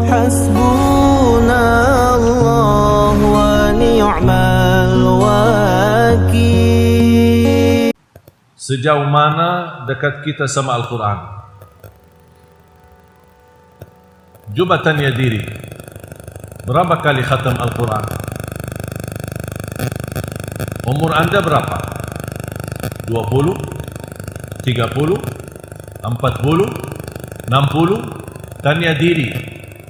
Hasbunallah wa ni'mal wakil. Sejauh mana dekat kita sama Al-Quran? Cuba tanya diri, berapa kali khatam Al-Quran? Umur anda berapa? 20? 30? 40? 60? Tanya diri,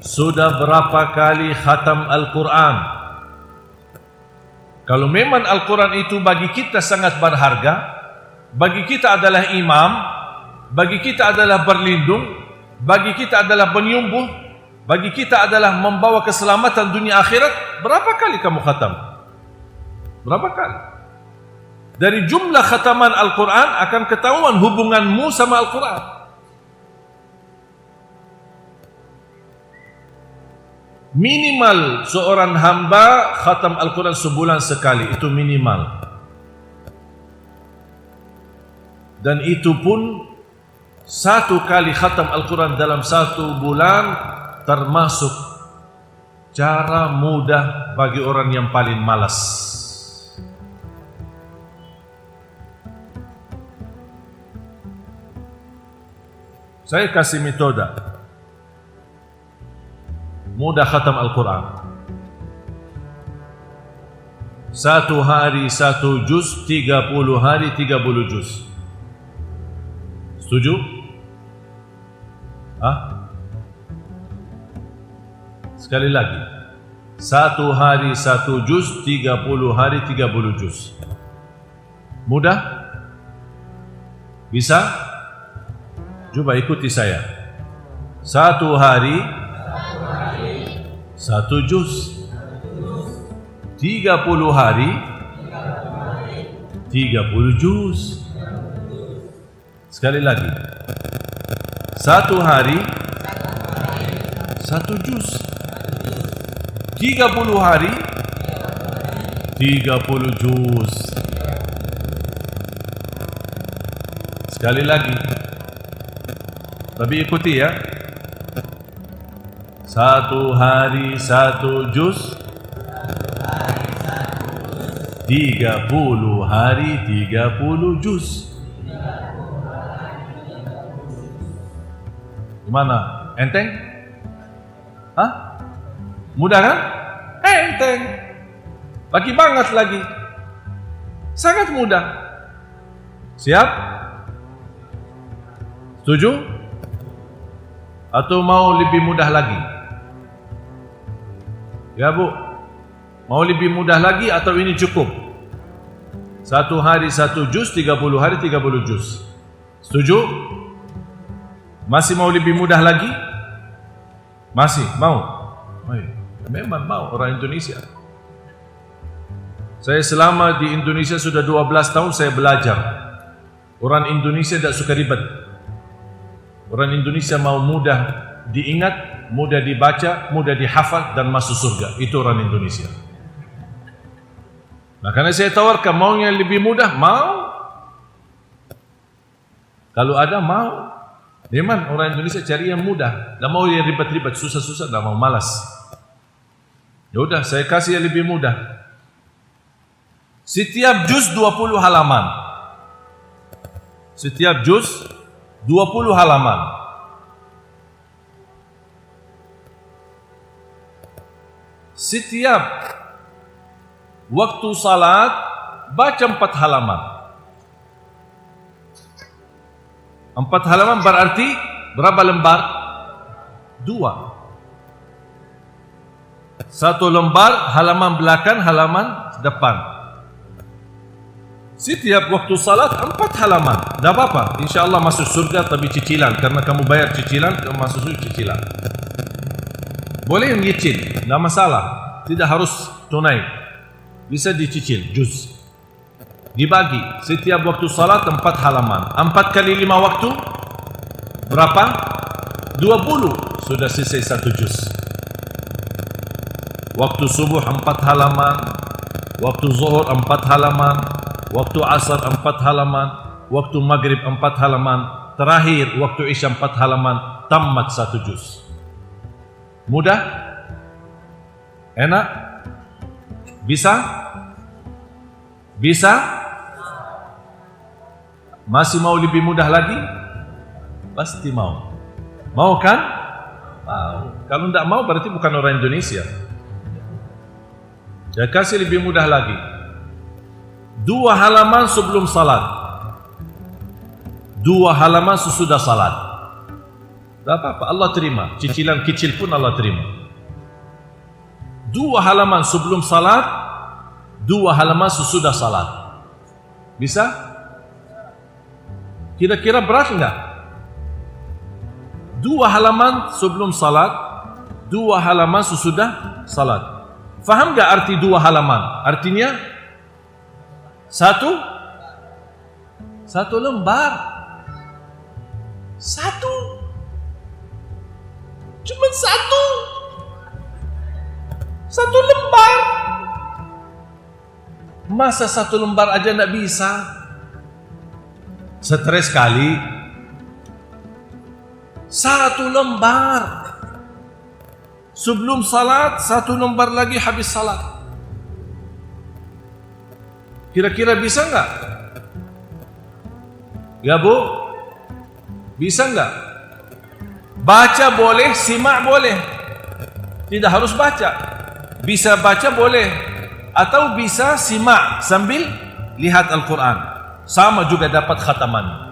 sudah berapa kali khatam Al-Quran? Kalau memang Al-Quran itu bagi kita sangat berharga, bagi kita adalah imam, bagi kita adalah berlindung, bagi kita adalah penyembuh, bagi kita adalah membawa keselamatan dunia akhirat, berapa kali kamu khatam? Berapa kali? Dari jumlah khataman Al-Quran akan ketahuan hubunganmu sama Al-Quran. Minimal seorang hamba khatam Al-Quran sebulan sekali, itu minimal. Dan itu pun satu kali khatam Al-Quran dalam satu bulan termasuk cara mudah bagi orang yang paling malas. Saya kasih metode mudah khatam Al-Quran. Satu hari satu juz, 30 hari 30 juz. Setuju? Sekali lagi, satu hari satu juz, 30 hari 30 juz. Mudah? Bisa? Coba ikuti saya. Satu hari satu juz, 30 hari 30 juz. Sekali lagi, satu hari satu juz, 30 hari 30 juz. Sekali lagi, tapi ikuti ya. Satu hari satu juz, 30 hari 30 juz. Gimana? Enteng? Mudah kan? Enteng. Bagi banget lagi. Sangat mudah. Siap? Setuju? Atau mau lebih mudah lagi? Ya Bu, mau lebih mudah lagi atau ini cukup? Satu hari satu juz, 30 hari 30 juz. Setuju? Masih mau lebih mudah lagi? Masih mau? Memang mau orang Indonesia. Saya selama di Indonesia sudah 12 tahun saya belajar. Orang Indonesia tidak suka ribet. Orang Indonesia mau mudah diingat, mudah dibaca, mudah dihafal dan masuk surga. Itu orang Indonesia. Nah, karena saya tawarkan maunya lebih mudah, mau. Kalau ada mau. Memang orang Indonesia cari yang mudah. Tidak mau yang ribet-ribet, susah-susah, tidak mau, malas. Ya udah, saya kasih yang lebih mudah. Setiap juz 20 halaman. Setiap juz 20 halaman. Setiap waktu salat baca 4 halaman. 4 halaman berarti berapa lembar? 2. Satu lembar, halaman belakang, halaman depan. Setiap waktu salat 4 halaman. Tidak apa-apa, insyaAllah masuk surga tapi cicilan. Karena kamu bayar cicilan, kamu masuk surga cicilan. Boleh yang nyicil, tidak masalah. Tidak harus tunai. Bisa dicicil, juz. Dibagi, setiap waktu salat 4 halaman. 4 kali 5 waktu, berapa? 20. Sudah selesai 1 juz. Waktu subuh 4 halaman, waktu zuhur 4 halaman, waktu asar 4 halaman, waktu maghrib 4 halaman, terakhir waktu isya 4 halaman, tamat 1 juz. Mudah? Enak? Bisa? Bisa? Masih mau lebih mudah lagi? Pasti mau. Mau kan? Mau. Kalau tidak mau berarti bukan orang Indonesia. Ya, kasih lebih mudah lagi. 2 halaman sebelum salat, 2 halaman sesudah salat. Tak apa-apa, Allah terima. Cicilan kecil pun Allah terima. 2 halaman sebelum salat, 2 halaman sesudah salat. Bisa? Kira-kira berat enggak? 2 halaman sebelum salat, 2 halaman sesudah salat. Faham enggak arti 2 halaman? Artinya satu lembar. Cuma satu lembar. Masa 1 lembar aja enggak bisa? Stres kali. 1 lembar. Sebelum salat 1 lembar lagi habis salat. Kira-kira bisa enggak? Ya Bu? Bisa enggak? Baca boleh, simak boleh. Tidak harus baca. Bisa baca boleh, atau bisa simak sambil lihat Al-Quran. Sama juga dapat khataman.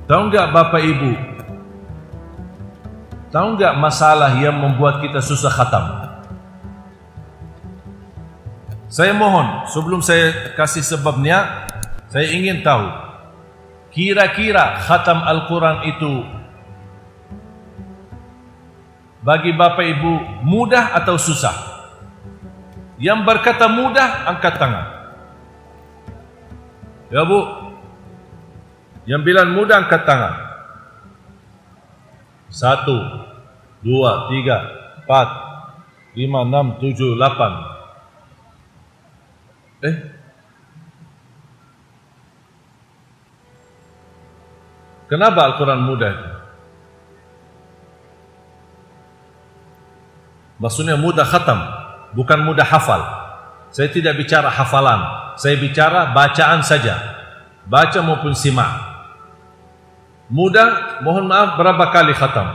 Tahu enggak Bapak Ibu? Tahu enggak masalah yang membuat kita susah khatam? Saya mohon, sebelum saya kasih sebabnya, saya ingin tahu, kira-kira khatam Al-Quran itu bagi Bapak Ibu mudah atau susah? Yang berkata mudah, angkat tangan. Ya Bu? Yang bilang mudah, angkat tangan. 1, 2, 3, 4, 5, 6, 7, 8. Kenapa Al-Quran mudah itu? Maksudnya mudah khatam, bukan mudah hafal. Saya tidak bicara hafalan, saya bicara bacaan saja, baca maupun simak. Mudah, mohon maaf, berapa kali khatam?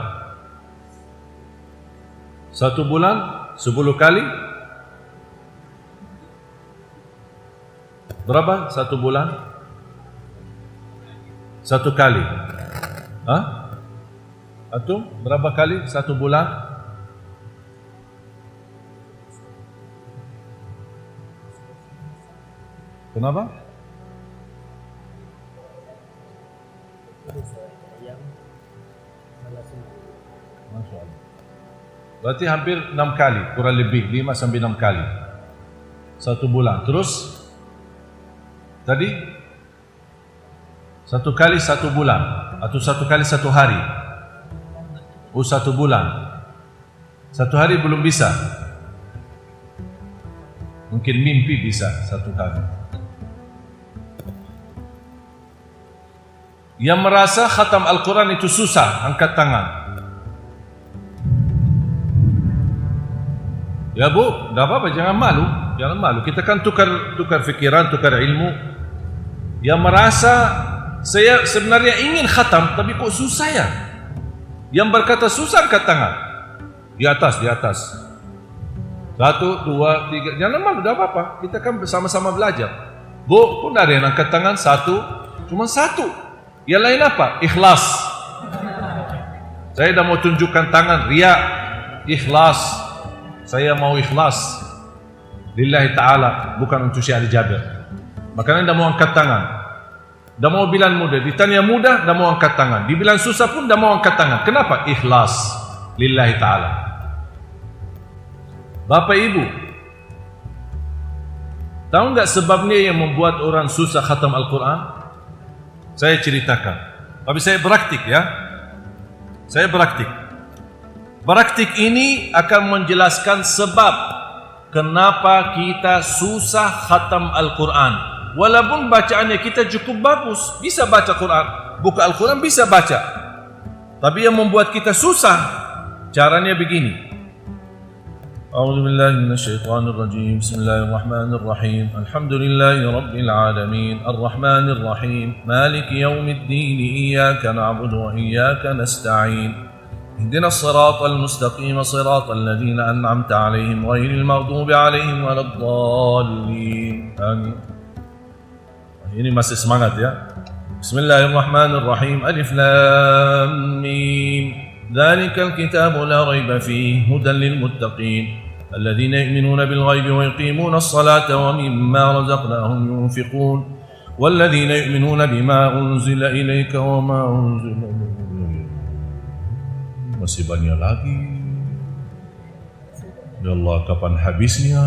1 bulan 10 kali? Berapa 1 bulan? 1 kali. Hah? Atau berapa kali 1 bulan? Kenapa? Masya Allah. Berarti hampir 6 kali, kurang lebih 5 sampai 6 kali 1 bulan. Terus tadi 1 kali 1 bulan atau 1 kali 1 hari? 1 bulan. 1 hari belum bisa. Mungkin mimpi bisa 1 hari. Yang merasa khatam Al-Quran itu susah, angkat tangan. Ya Bu, enggak apa-apa, jangan malu. Jangan malu, kita kan tukar fikiran, tukar ilmu. Yang merasa saya sebenarnya ingin khatam, tapi kok susah ya? Yang berkata susah, angkat tangan. Di atas. 1, 2, 3, jangan malu, enggak apa-apa. Kita kan bersama-sama belajar. Bu, pun ada yang angkat tangan 1, cuma 1. Yang lain apa? Ikhlas. Saya dah mau tunjukkan tangan, riya, ikhlas. Saya mau ikhlas lillahi ta'ala, bukan untuk Syekh Ali Jabir. Makanya dah mau angkat tangan. Dah mau bilang mudah, ditanya mudah, dah mau angkat tangan. Dibilang susah pun dah mau angkat tangan. Kenapa? Ikhlas lillahi ta'ala. Bapak Ibu, tahu enggak sebabnya yang membuat orang susah khatam Al-Quran? Saya ceritakan, tapi saya praktik ya. Saya praktik. Praktik ini akan menjelaskan sebab kenapa kita susah khatam Al-Quran. Walaupun bacaannya kita cukup bagus, bisa baca Quran, buka Al-Quran bisa baca, Tapi yang membuat kita susah, caranya begini. A'udzu billahi minasyaitonir rajim. Bismillahirrahmanirrahim. Alhamdulillahi rabbil alamin. Arrahmanir rahim. Maliki yaumiddin. Iyyaka na'budu wa iyyaka nasta'in. اهدنا الصراط المستقيم صراط الذين أنعمت عليهم غير المغضوب عليهم ولا الضالين. Amin. Ini masih semangat ya. Bismillahirrahmanirrahim. Alif lam mim. Dzalikal kitabu la raiba fihi hudan lil muttaqin الذين يؤمنون بالغيب ويقيمون الصلاة ومما رزقناهم ينفقون والذين يؤمنون بما أنزل إليك وما أنزل masih banyak lagi. Ya Allah, kapan habisnya?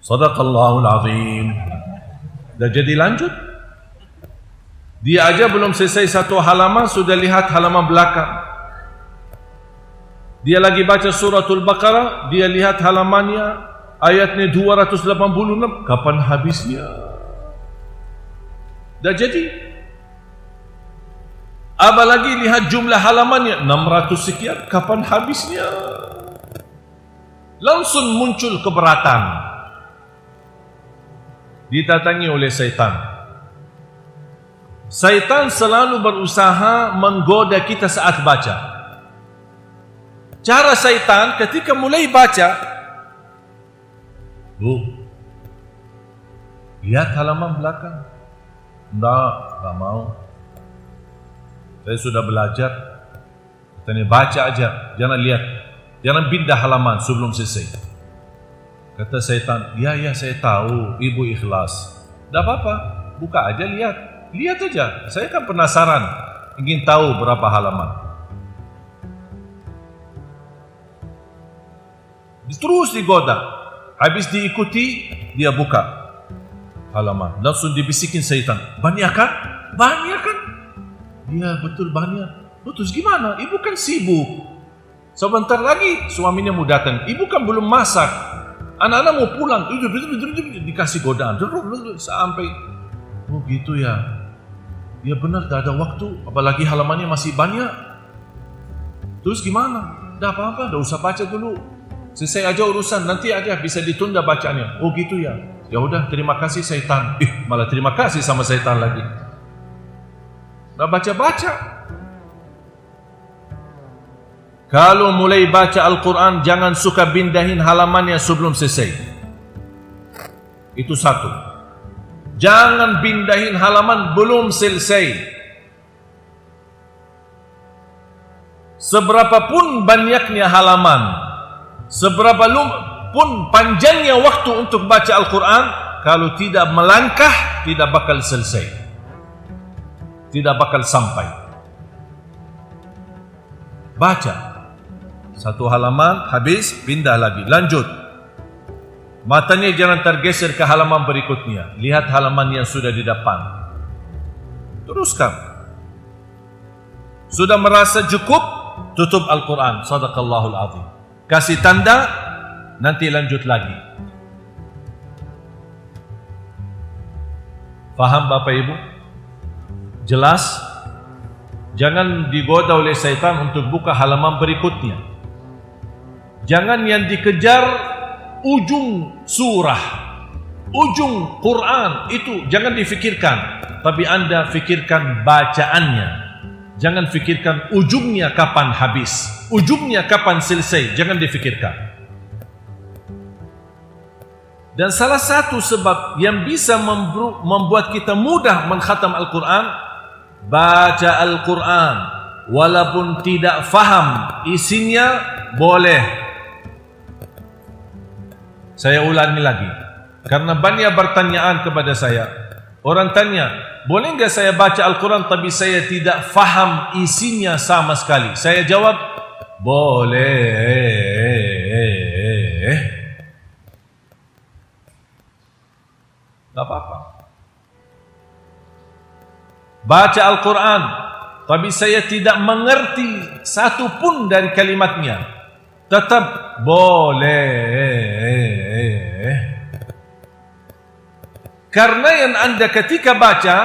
Sadaqallahul azim. Dah jadi lanjut. Dia aja belum selesai satu halaman sudah lihat halaman belakang. Dia lagi baca suratul Baqarah, dia lihat halamannya ayatnya 286. Kapan habisnya? Dah jadi. Apalagi lihat jumlah halamannya 600 sekian, kapan habisnya? Langsung muncul keberatan. Didatangi oleh syaitan. Syaitan selalu berusaha menggoda kita saat baca. Cara syaitan ketika mulai baca, lihat halaman belakang. Enggak mau. Saya sudah belajar. Katanya baca aja, jangan lihat, jangan pindah halaman sebelum selesai. Kata syaitan, ya saya tahu, ibu ikhlas. Tidak apa-apa, buka aja lihat aja. Saya kan penasaran, ingin tahu berapa halaman. Terus digoda, habis diikuti, dia buka halaman. Langsung dibisikin syaitan, banyak kan? Banyak kan? Ya betul banyak. Terus gimana? Ibu kan sibuk. Sebentar lagi suaminya mau datang. Ibu kan belum masak. Anak-anak mau pulang. Dikasih godaan. Sampai, oh gitu ya. Ya benar, tak ada waktu. Apalagi halamannya masih banyak. Terus gimana? Dah apa-apa, dah usah baca dulu. Selesai aja urusan. Nanti aja bisa ditunda bacanya. Oh gitu ya. Ya udah, terima kasih syaitan. Malah terima kasih sama syaitan lagi. Nah baca-baca. Kalau mulai baca Al-Quran, jangan suka pindahin halamannya sebelum selesai. Itu satu. Jangan pindahin halaman belum selesai. Seberapapun banyaknya halaman, seberapapun panjangnya waktu untuk baca Al-Quran, kalau tidak melangkah, tidak bakal selesai. Tidak bakal sampai. Baca satu halaman, habis, pindah lagi, lanjut. Matanya jangan tergeser ke halaman berikutnya. Lihat halaman yang sudah di depan. Teruskan. Sudah merasa cukup, tutup Al-Quran. Sadaqallahul azim. Kasih tanda, nanti lanjut lagi. Faham Bapak Ibu? Jelas? Jangan digoda oleh syaitan untuk buka halaman berikutnya. Jangan yang dikejar ujung surah, ujung Quran, itu jangan difikirkan. Tapi Anda fikirkan bacaannya. Jangan fikirkan ujungnya kapan habis, ujungnya kapan selesai. Jangan difikirkan. Dan salah satu sebab yang bisa membuat kita mudah mengkhatam Al-Quran, baca Al-Quran walaupun tidak faham isinya, boleh. Saya ulangi lagi, karena banyak pertanyaan kepada saya. Orang tanya, boleh enggak saya baca Al-Quran tapi saya tidak faham isinya sama sekali? Saya jawab, boleh. Tak apa-apa. Baca Al-Quran tapi saya tidak mengerti satu pun dari kalimatnya, tetap boleh. Karena yang Anda ketika baca,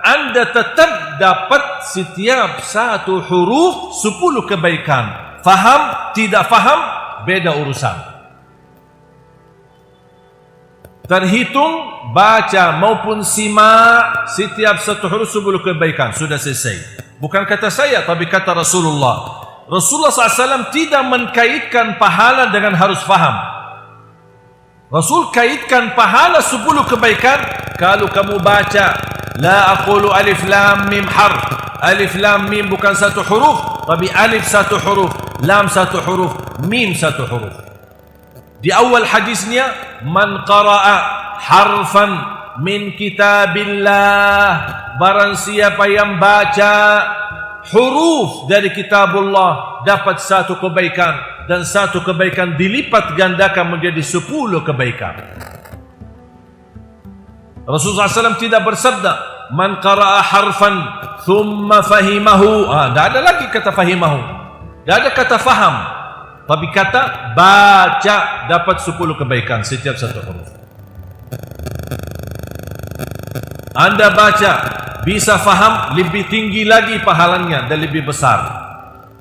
Anda tetap dapat setiap satu huruf 10 kebaikan. Faham, tidak faham, beda urusan. Terhitung, baca maupun simak, setiap satu huruf 10 kebaikan. Sudah selesai. Bukan kata saya, tapi kata Rasulullah. Rasulullah SAW tidak mengkaitkan pahala dengan harus faham. Rasul kaitkan pahala 10 kebaikan. Kalau kamu baca, la aqulu alif lam mim harf. Alif lam mim bukan satu huruf, tapi alif satu huruf, lam satu huruf, mim satu huruf. Di awal hadisnya, man qara'a harfan min kitabillah, barang siapa yang baca huruf dari kitabullah dapat satu kebaikan, dan satu kebaikan dilipat gandakan menjadi 10 kebaikan. Rasulullah SAW tidak bersabda man qara'a harfan thumma fahimahu. Tidak ada lagi kata fahimahu, tidak ada kata faham, tapi kata baca dapat 10 kebaikan setiap satu huruf. Anda baca bisa faham, lebih tinggi lagi pahalanya dan lebih besar.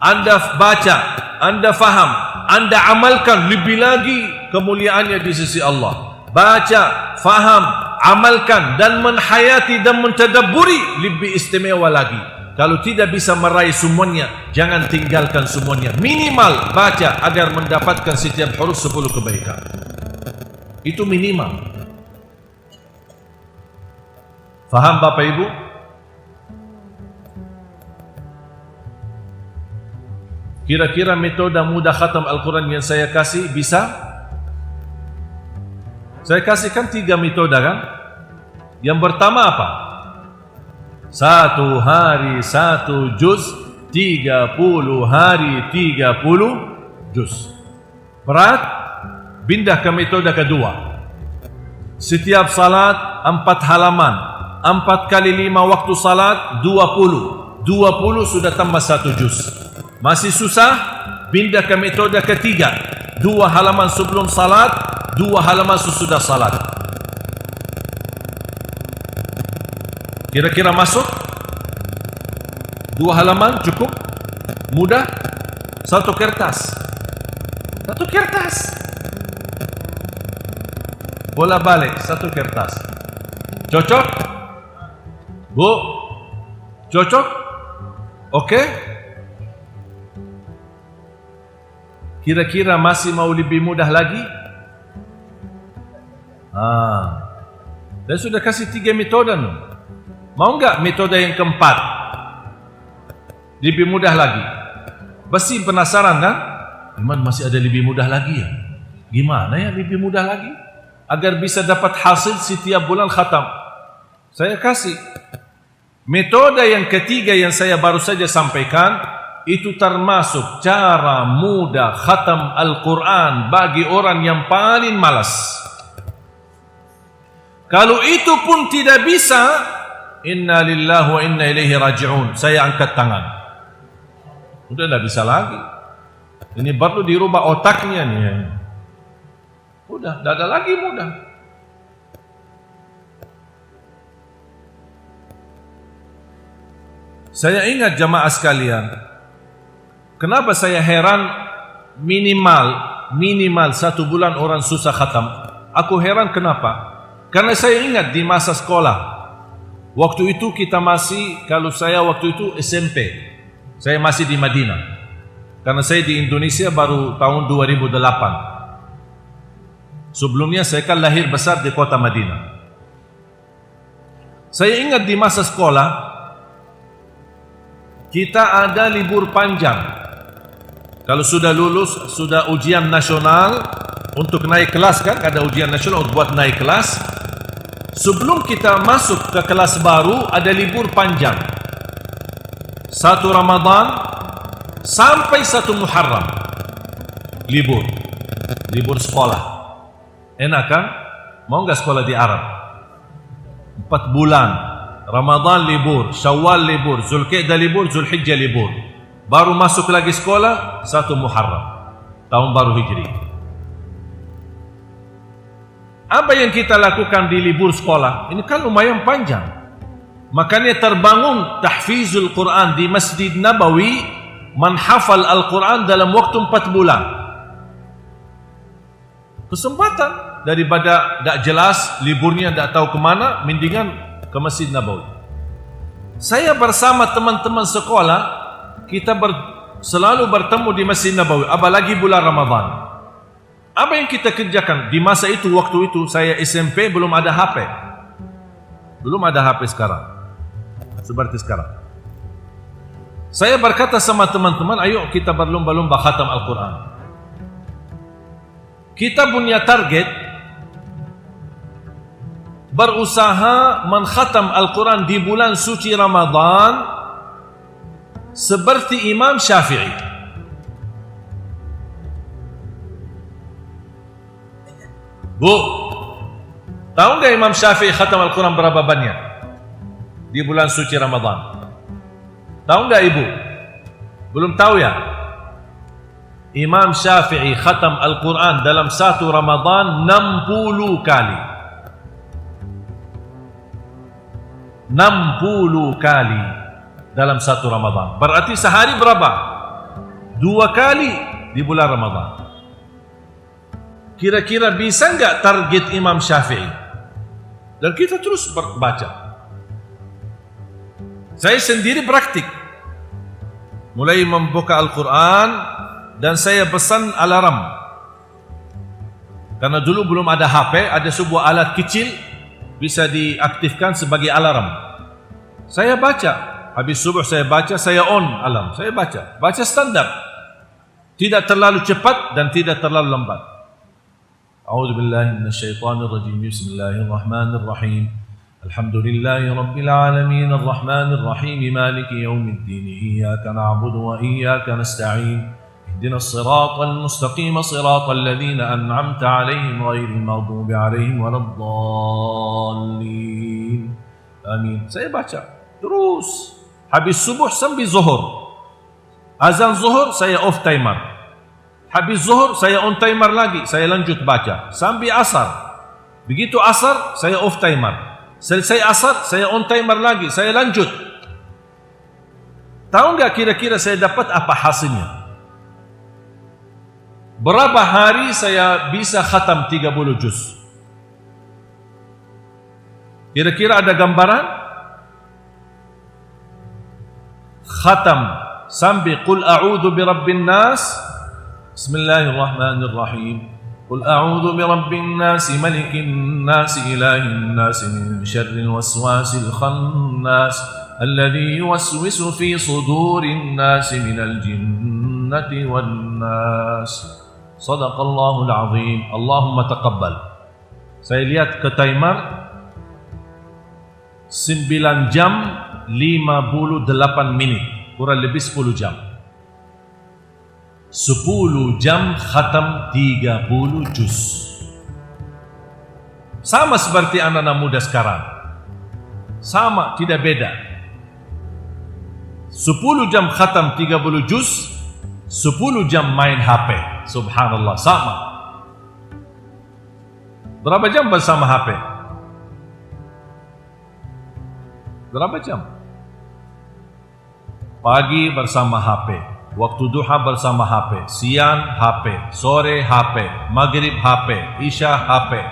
Anda baca, Anda faham, Anda amalkan, lebih lagi kemuliaannya di sisi Allah. Baca, faham, amalkan dan menhayati dan mentadabburi, lebih istimewa lagi. Kalau tidak bisa meraih semuanya, jangan tinggalkan semuanya. Minimal baca agar mendapatkan setiap huruf 10 kebaikan. Itu minimal. Faham Bapak Ibu? Kira-kira metode mudah khatam Al-Quran yang saya kasih bisa? Saya kasihkan 3 metode kan? Yang pertama apa? 1 hari 1 juz, 30 hari 30 juz. Berat? Pindah ke metode kedua. Setiap salat 4 halaman, 4 kali 5 waktu salat 20. 20 sudah tambah 1 juz. Masih susah? Pindah ke metode ketiga. 2 halaman sebelum salat, 2 halaman sesudah salat. Kira-kira masuk? 2 halaman cukup? Mudah? 1 kertas. 1 kertas. Bola balik 1 kertas. Cocok? Bu? Cocok? Oke? Kira-kira masih mau lebih mudah lagi? Dan sudah kasih 3 metode. Mau enggak metode yang keempat? Lebih mudah lagi. Pasti penasaran kan? Iman masih ada lebih mudah lagi ya? Gimana ya lebih mudah lagi? Agar bisa dapat hasil setiap bulan khatam. Saya kasih. Metode yang ketiga yang saya baru saja sampaikan, itu termasuk cara mudah khatam Al-Quran bagi orang yang paling malas. Kalau itu pun tidak bisa, inna lillahi wa inna ilaihi raji'un, saya angkat tangan. Sudah tidak bisa lagi. Ini baru dirubah otaknya nih. Udah, tidak ada lagi mudah. Saya ingat jamaah sekalian, kenapa saya heran minimal 1 bulan orang susah khatam. Aku heran kenapa? Karena saya ingat di masa sekolah, waktu itu kita masih, kalau saya waktu itu SMP, saya masih di Madinah. Karena saya di Indonesia baru tahun 2008. Sebelumnya saya kan lahir besar di kota Madinah. Saya ingat di masa sekolah, kita ada libur panjang. Kalau sudah lulus, sudah ujian nasional untuk naik kelas kan, ada ujian nasional untuk buat naik kelas. Sebelum kita masuk ke kelas baru, ada libur panjang. 1 Ramadan sampai 1 Muharram. Libur sekolah. Enak kan? Mau enggak sekolah di Arab? 4 bulan. Ramadan libur, Syawal libur, Zulqa'dah libur, Zulhijjah libur. Baru masuk lagi sekolah 1 Muharram, tahun baru Hijri. Apa yang kita lakukan di libur sekolah? Ini kan lumayan panjang. Makanya terbangun tahfizul Quran di Masjid Nabawi, menghafal Al-Quran dalam waktu 4 bulan. Kesempatan daripada tak jelas, liburnya tak tahu kemana, mendingan ke Masjid Nabawi. Saya bersama teman-teman sekolah, kita selalu bertemu di Masjid Nabawi, apalagi bulan Ramadan. Apa yang kita kerjakan di masa itu, waktu itu saya SMP, belum ada HP. Belum ada HP sekarang, seperti sekarang. Saya berkata sama teman-teman, ayo kita berlomba-lomba khatam Al-Quran. Kita punya target berusaha mengkhatam Al-Quran di bulan suci Ramadan seperti Imam Syafi'i. Bu, tahu nggak Imam Syafi'i khatam Al-Quran berapa banyak di bulan suci Ramadan? Tahu nggak ibu? Belum tahu ya? Imam Syafi'i khatam Al-Quran dalam satu Ramadan 60 kali. 60 kali dalam satu Ramadan. Berarti sehari berapa? 2 kali di bulan Ramadan. Kira-kira bisa nggak target Imam Syafi'i? Dan kita terus baca. Saya sendiri praktik. Mulai membuka Al-Quran dan saya pesan alarm. Karena dulu belum ada HP, ada sebuah alat kecil bisa diaktifkan sebagai alarm. Saya baca. Habis subuh saya baca, saya on alarm. Saya baca. Baca standar. Tidak terlalu cepat dan tidak terlalu lambat. أعوذ بالله من الشيطان الرجيم بسم الله الرحمن الرحيم الحمد لله رب العالمين الرحمن الرحيم مالك يوم الدين إياك نعبد وإياك نستعين اهدنا الصراط المستقيم صراط الذين أنعمت عليهم غير المغضوب عليهم ولا الضالين آمين. Saya baca terus habis subuh sampai zuhur. Azan zuhur saya off timer. Habis zuhur saya on timer lagi, saya lanjut baca sampai asar. Begitu asar saya off timer. Selesai asar saya on timer lagi, saya lanjut. Tahu nggak kira-kira saya dapat apa hasilnya? Berapa hari saya bisa khatam 30 juz? Kira-kira ada gambaran? Khatam sampai qul a'udzu birabbin nas. Bismillahirrahmanirrahim. Qul a'udzu birabbin nas, malikin nas, ilahin nas, min syarril waswasil khannas, alladzi yuwaswisu fi sudurin nas minal jinnati wan nas. Shadaqallahul azim. Allahumma taqabbal. Saya lihat ke timer 9 jam 58 menit, kurang lebih 10 jam. 10 jam khatam 30 juz. Sama seperti anak-anak muda sekarang. Sama, tidak beda. 10 jam khatam 30 juz, 10 jam main HP. Subhanallah, sama. Berapa jam bersama HP? Berapa jam? Pagi bersama HP. Waktu duha bersama HP, siang HP, sore HP, maghrib HP, isya HP.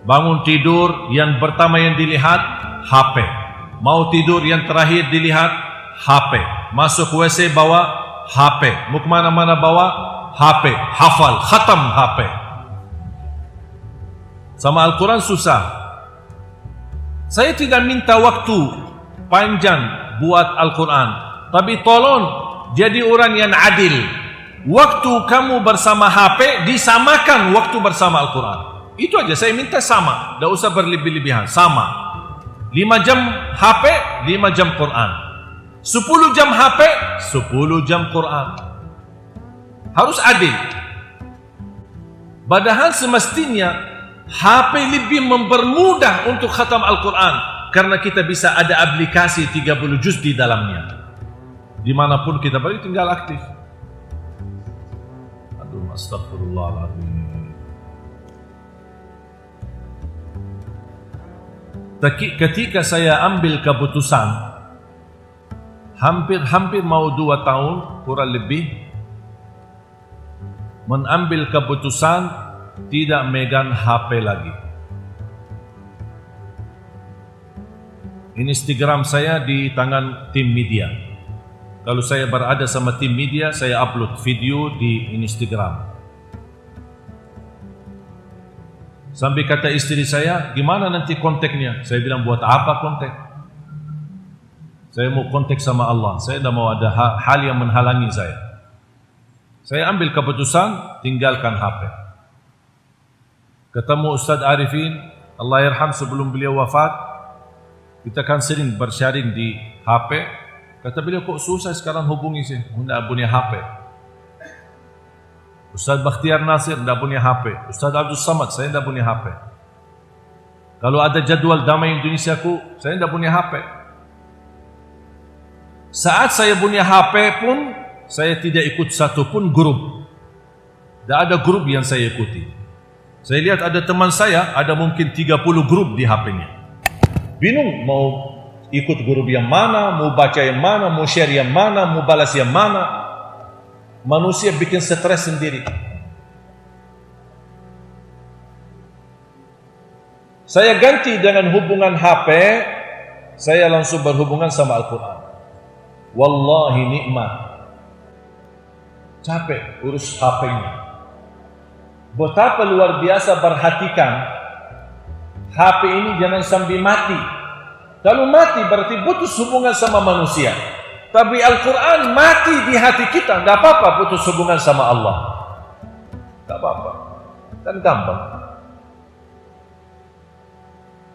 Bangun tidur yang pertama yang dilihat HP. Mau tidur yang terakhir dilihat HP. Masuk WC bawa HP. Mau kemana-mana bawa HP. Hafal, khatam HP. Sama Al-Quran susah. Saya tidak minta waktu panjang buat Al-Quran, tapi tolong jadi orang yang adil. Waktu kamu bersama HP disamakan waktu bersama Al-Quran. Itu aja saya minta sama. Tidak usah berlebih-lebihan. Sama. 5 jam HP, 5 jam Quran. 10 jam HP, 10 jam Quran. Harus adil. Padahal semestinya HP lebih mempermudah untuk khatam Al-Quran, karena kita bisa ada aplikasi 30 juz di dalamnya. Dimanapun kita berada tinggal aktif. Aduh, astagfirullahaladzim. ketika saya ambil keputusan, hampir mau 2 tahun kurang lebih, mengambil keputusan tidak megang HP lagi. Instagram saya di tangan tim media. Kalau saya berada sama tim media, saya upload video di Instagram. Sampai kata istri saya, gimana nanti kontaknya? Saya bilang, buat apa kontak? Saya mau kontak sama Allah. Saya tidak mau ada hal yang menghalangi saya. Saya ambil keputusan, tinggalkan HP. Ketemu Ustaz Arifin, Allah yarham, sebelum beliau wafat, kita kan sering bersharing di HP. Kata beliau, kok susah sekarang hubungi saya? Tidak punya HP. Ustaz Bakhtiar Nasir tidak punya HP. Ustaz Abdul Samad, saya tidak punya HP. Kalau ada jadwal Damai Indonesia ku, saya tidak punya HP. Saat saya punya HP pun, saya tidak ikut satu pun grup. Tidak ada grup yang saya ikuti. Saya lihat ada teman saya, ada mungkin 30 grup di HP-nya. Bingung mau ikut grup yang mana, mau baca yang mana, mau share yang mana, mau balas yang mana. Manusia bikin stres sendiri. Saya ganti dengan hubungan HP, saya langsung berhubungan sama Al-Quran. Wallahi nikmat. Capek urus HP-nya. Betapa luar biasa perhatikan HP ini jangan sampai mati. Kalau mati berarti putus hubungan sama manusia. Tapi Al-Quran mati di hati kita, tidak apa-apa putus hubungan sama Allah. Tidak apa-apa, kan gampang.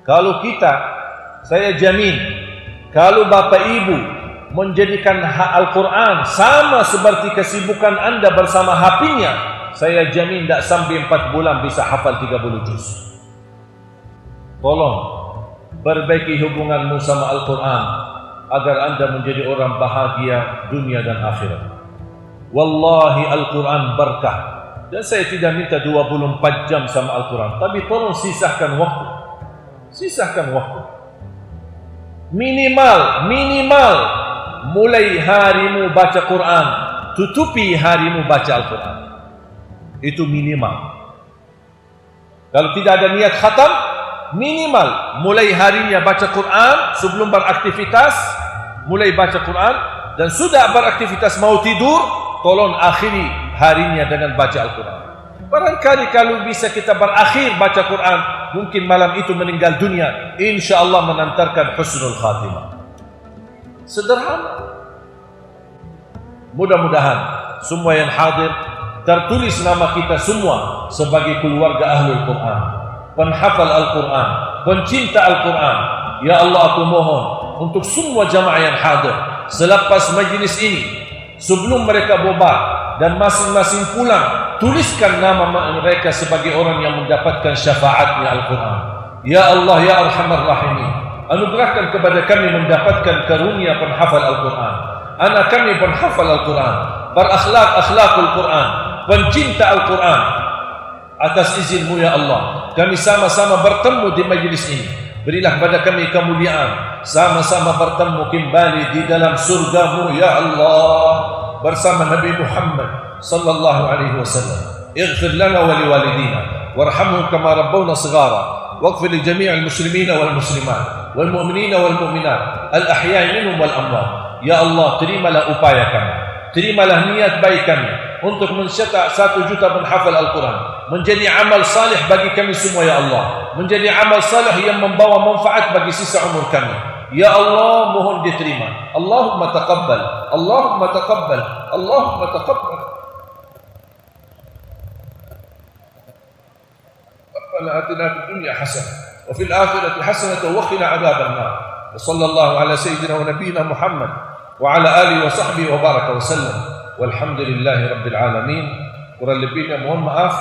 Kalau kita, saya jamin, kalau Bapak Ibu menjadikan Al-Quran sama seperti kesibukan Anda bersama HP-nya, saya jamin tidak sampai 4 bulan bisa hafal 30 juz. Tolong, perbaiki hubunganmu sama Al-Quran agar Anda menjadi orang bahagia dunia dan akhirat. Wallahi Al-Quran berkah. Dan saya tidak minta 24 jam sama Al-Quran, tapi tolong sisahkan waktu. Sisahkan waktu. Minimal mulai harimu baca Quran, tutupi harimu baca Al-Quran. Itu minimal. Kalau tidak ada niat khatam, minimal mulai harinya baca Quran sebelum beraktivitas, mulai baca Quran, dan sudah beraktivitas mau tidur, tolong akhiri harinya dengan baca Al-Quran. Barangkali kalau bisa kita berakhir baca Quran, mungkin malam itu meninggal dunia, insya-Allah menantarkan husnul khatimah. Sederhana. Mudah-mudahan semua yang hadir tertulis nama kita semua sebagai keluarga Ahlul Quran, penghafal Al-Quran, pencinta Al-Quran. Ya Allah, aku mohon untuk semua jamaah yang hadir selepas majlis ini, sebelum mereka bubar dan masing-masing pulang, tuliskan nama mereka sebagai orang yang mendapatkan syafaatnya Al-Quran. Ya Allah, ya Arhamar Rahimin, anugerahkan kepada kami mendapatkan karunia penghafal Al-Quran. Anak kami penghafal Al-Quran, berakhlak-akhlakul Quran, pencinta Al-Quran. Atas izinmu ya Allah, kami sama-sama bertemu di majlis ini. Berilah pada kami kemuliaan, sama-sama bertemu kembali di dalam surgamu ya Allah, bersama Nabi Muhammad sallallahu alaihi wasallam. Ighfir lana wa liwalidina warhamhum kama rabbawna shighara, waghfir li jami'il muslimina wal muslimat wal mu'minina wal mu'minat al ahya'i minhum wal amwat. Ya Allah, terimalah upaya kami, terimalah niat baik kami untuk mencetak 1 juta penghafal Al-Quran, menjadi amal salih bagi kami semua ya Allah, menjadi amal salih yang membawa manfaat bagi sisa umur kami. Ya Allah, mohon diterima. Allahumma taqabbal, Allahumma taqabbal, Allahumma taqabbal. Rabbana atina fid dunya hasanah wa fil akhirati hasanah wa qina adzaban nar. Wa sallallahu ala sayyidina wa nabiyyina Muhammad wa ala alihi wa sahbihi wa baraka wa sallam. Walhamdulillahi rabbil alamin. Kurang lebihnya mohon maaf.